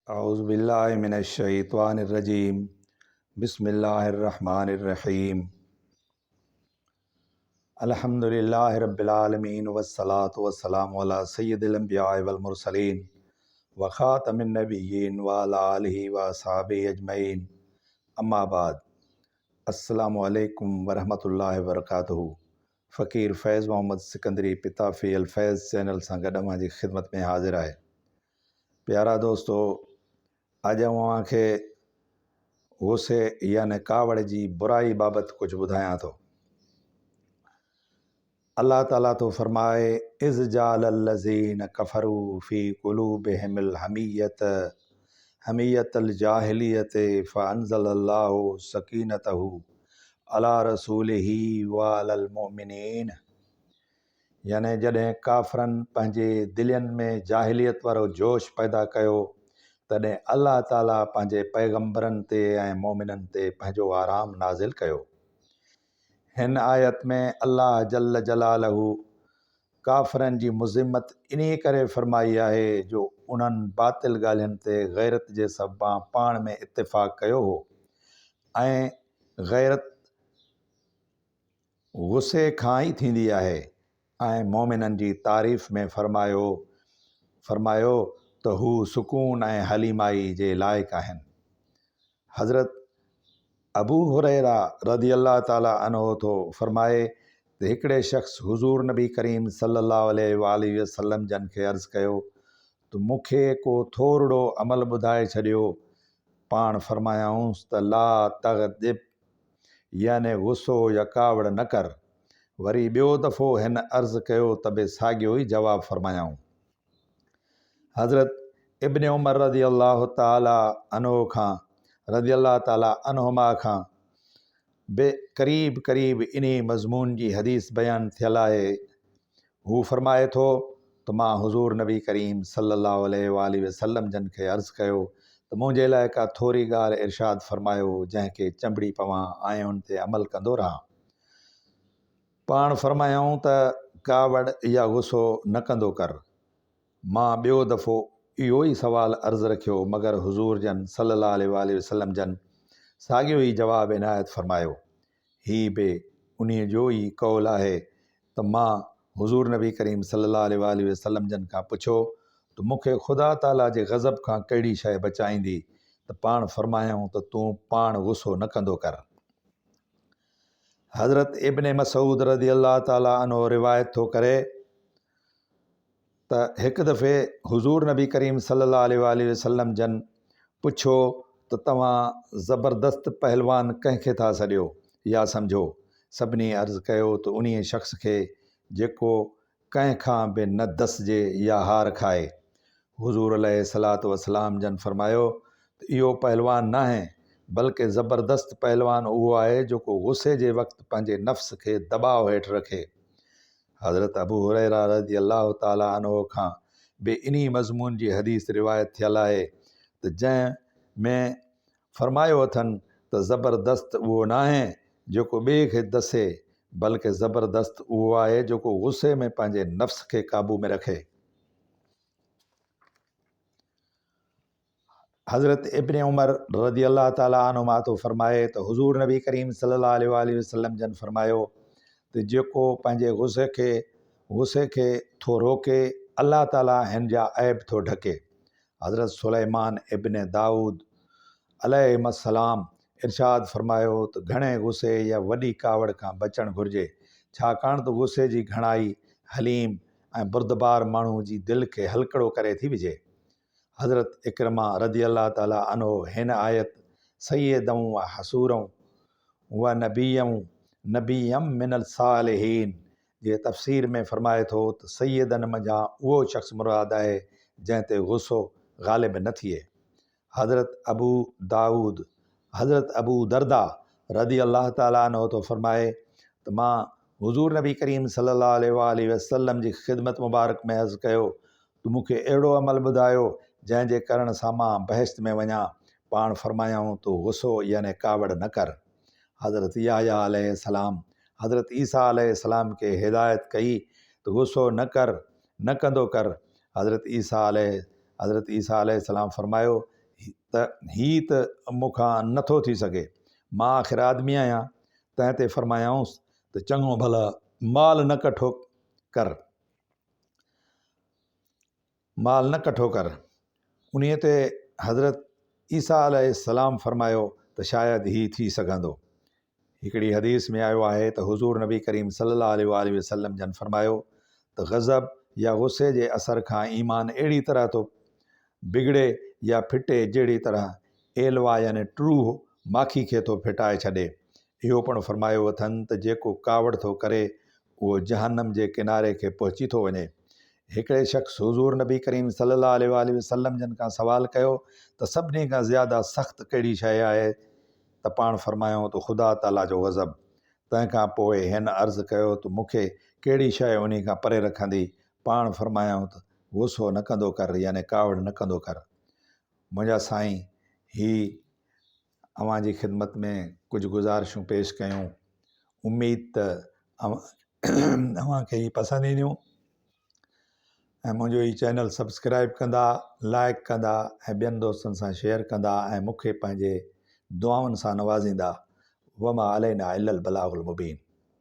औज़ुबिल्लाहि मिनश्शैतानिर्रजीम बिस्मिल्लाहिर्रहमानिर्रहीम अल्हम्दुलिल्लाहि रब्बिल आलमीन वस्सलातु वस्सलामु अला सय्यिदिल अंबिया'i वल मुरसलीन व खातमिन नबिय्यीन व अला आलिहि व अस्हाबिहि अजमईन अम्मा बाद। अस्सलामु अलैकुम व रहमतुल्लाहि व बरकातुहू। फ़कीर फैज़ मोहम्मद सिकंदरी पिता फ़ी अल फैज़ चैनल सां गॾु अव्हां जी ख़िदमत में हाज़िर आहे। प्यारा दोस्तो, अॼु अव्हां खे गुस्से याने कावड़ जी बुराई बाबति कुझु ॿुधायां थो। अल्लाह ताला तो फरमाए, इज़ जालल्लज़ीन कफ़रू फ़ी क़ुलूबिहिमिल हमियतल जाहिलियत फ़अंज़लल्लाहु सकीनतहु अला रसूलिही व अलल मोमिनीन। याने जॾहिं काफ़रनि पंहिंजे दिलनि में जाहिलियत वारो जोश पैदा कयो, तॾहिं अल्लाह ताला पंहिंजे पैगम्बरनि ते ऐं मोमिननि ते पंहिंजो आराम नाज़िल कयो। हिन आयत में अल्लाह जल्ल जलालहू काफ़रनि जी मुज़िमत इन करे फ़रमाई आहे जो उन्हनि बातिल ॻाल्हियुनि ते गैरत जे सबबा पाण में इत्तिफ़ाक़ कयो हो ऐं गैरत गुस्से खां ई थींदी आहे। ऐं मोमिननि जी तारीफ़ में फरमायो त हू सुकून ऐं हलीमाई जे लाइक़ आहिनि। हज़रत अबू हुरैरा रज़ी अल्लाह ताला अन्हो थो फरमाए त हिकिड़े शख़्स हुज़ूर नबी करीम सल्लल्लाहु अलैहि वसल्लम जन खे अर्ज़ु कयो त मूंखे को थोरो अमल ॿुधाए छॾियो। पाण फरमायाऊंसि त ला तग़दिब याने गुस्सो या कावड़ न कर। वरी ॿियो दफ़ो हिन अर्ज़ु कयो त बि साॻियो ई जवाबु फरमायाऊं। हज़रत इब्न उमर रज़ी अल्लाह ताला अन्हुमा खां बे क़रीब इन मज़मून जी हदीस बयान थियल आहे। हू फरमाए थो त मां हुज़ूर नबी करीम सल्लल्लाहु अलैहि वसल्लम जन खे अर्ज़ु कयो त मुंहिंजे लाइ का थोरी ॻाल्हि इरशाद फरमायो जंहिंखे चंबड़ी पवां ऐं उन ते अमल कंदो रहां। पाण फरमायूं त कावड़ या गुस्सो न कंदो कर। मां ॿियो दफ़ो इहो ई सवाल अर्ज़ु रखियो, मगर हुज़ूर जन सल्लल्लाहु अलैहि वसल्लम जन साॻियो ई जवाबु इनायत फरमायो। ही बि उन जो ई कौल आहे त मां हुज़ूर नबी करीम सल्लल्लाहु अलैहि वसल्लम जन खां पुछो त मूंखे ख़ुदा ताला जे ग़ज़ब खां कहिड़ी शइ बचाईंदी, त पाण फरमायूं त तूं पाण गुस्सो न कंदो कर। हज़रत इब्न मसूद रज़ी अल्लाह ताला अन्हो रिवायत थो करे त हिकु दफ़े हुज़ूर नबी करीम सल्लल्लाहु अलैहि वसल्लम जन पुछो त तव्हां ज़बरदस्त पहलवान कंहिंखे था सॾियो या सम्झो। सभिनी अर्ज़ु कयो त उन शख़्स खे जेको कंहिंखां बि न दसिजे या हार खाए। हुज़ूर अलैहिस्सलातु वस्सलाम जन फरमायो त इहो पहलवान न आहे, बल्कि ज़बरदस्त पहलवान उहो आहे जेको गुस्से जे वक़्तु पंहिंजे नफ़्स खे दबाव हेठि रखे। हज़रत अबू हुरैरा रज़ी अल्लाह ताला अन्हो खां बि इन मज़मून जी हदीस रिवायत थियल आहे त जंहिं में फरमायो अथनि त ज़बरदस्त उहो न आहे जेको ॿिए खे दसे, बल्कि ज़बरदस्त उहो आहे जेको गुस्से में पंहिंजे नफ़्स खे काबू में रखे। हज़रत इब्न उमर रज़ी अल्लाह ताला अन्हुमा तो फरमाए त हुज़ूर नबी करीम सल्लल्लाहु अलैहि वसल्लम जन फरमायो त जेको पंहिंजे गुस्से खे थो रोके, अल्लाह ताला हिन जा ऐब थो ढके। हज़रत सुलेमान इब्न दाऊद अलैहिस्सलाम इरशाद फरमायो त घणे गुस्से या वॾी कावड़ खां बचणु घुरिजे, छाकाणि त गुस्से जी घणाई हलीम ऐं बुर्दबार माण्हू जी दिलि खे हलकड़ो करे थी विझे। हज़रत इकरमा रज़ी अल्लाह ताला अन्हो हिन आयत सय्यदं व हसूरं व नबिय्यम मिनल सालिहीन जे तफ़सीर में फरमाए थो त सैयदनि मंझां उहो शख़्स मुराद आहे जंहिं ते गुस्सो ग़ालिब न थिए। हज़रत अबू दरदा रज़ी अल्लाह ताला अन्हो तो फरमाए त मां हुज़ूर नबी करीम सल्लल्लाहु अलैहि वसल्लम जी ख़िदमत मुबारक में अर्ज़ु कयो त मूंखे अहिड़ो अमल ॿुधायो जंहिंजे करण सां मां बहश्त में वञा। पाण फरमायाऊं तो गुस्सो याने कावड़ न कर। हज़रत याहया अलैहिस्सलाम हज़रत ईसा अलैहिस्सलाम खे हिदायत कई त गुस्सो न कंदो कर। हज़रत ईसा अलैहिस्सलाम फरमायो त हीअ त मूंखां नथो थी सघे, मां आख़िर आदमी आहियां। तंहिं ते फरमायाऊंसि त चङो भला माल न कठो कर, माल न कठो कर। उन ते हज़रत ईसा अलैहिस्सलाम फरमायो त शायदि हीअ थी सघंदो। हिकिड़ी हदीस में आयो आहे त हुज़ूर नबी करीम सल्लल्लाहु अलैहि वसल्लम जन फरमायो त ग़ज़ब या गुस्से जे असर खां ईमान अहिड़ी तरह थो बिगड़े या फिटे जहिड़ी तरह एलवा यानी ट्रू माखी खे थो फिटाए छॾे। इहो पिणु फरमायो अथनि त जेको कावड़ थो करे उहो जहन्नम जे किनारे खे पहुची थो वञे। हिकिड़े शख़्स हुज़ूर नबी करीम सल्लल्लाहु अलैहि वसल्लम जन खां सवाल कयो त सभिनी खां ज़्यादा सख़्तु कहिड़ी शइ आहे, त पाण फरमायूं त ख़ुदा ताला जो ग़ज़ब। तंहिंखां पोइ हिन अर्ज़ु कयो त मूंखे कहिड़ी शइ उन खां परे रखंदी? पाण फरमायूं त गुस्सो न कंदो कर, यानी कावड़ न कंदो कर। मुंहिंजा साईं, ही अव्हां जी ख़िदमत में कुझु गुज़ारिशूं पेश कयूं। उमेद त अव्हांखे ही पसंदि ईंदियूं ऐं मुंहिंजो ही चैनल सब्सक्राइब कंदा, लाइक कंदा ऐं ॿियनि दोस्तनि सां शेयर कंदा ऐं मूंखे पंहिंजे दुआउनि सां नवाज़ींदा। वमा अलैना इल्लल बलागुल मुबीन।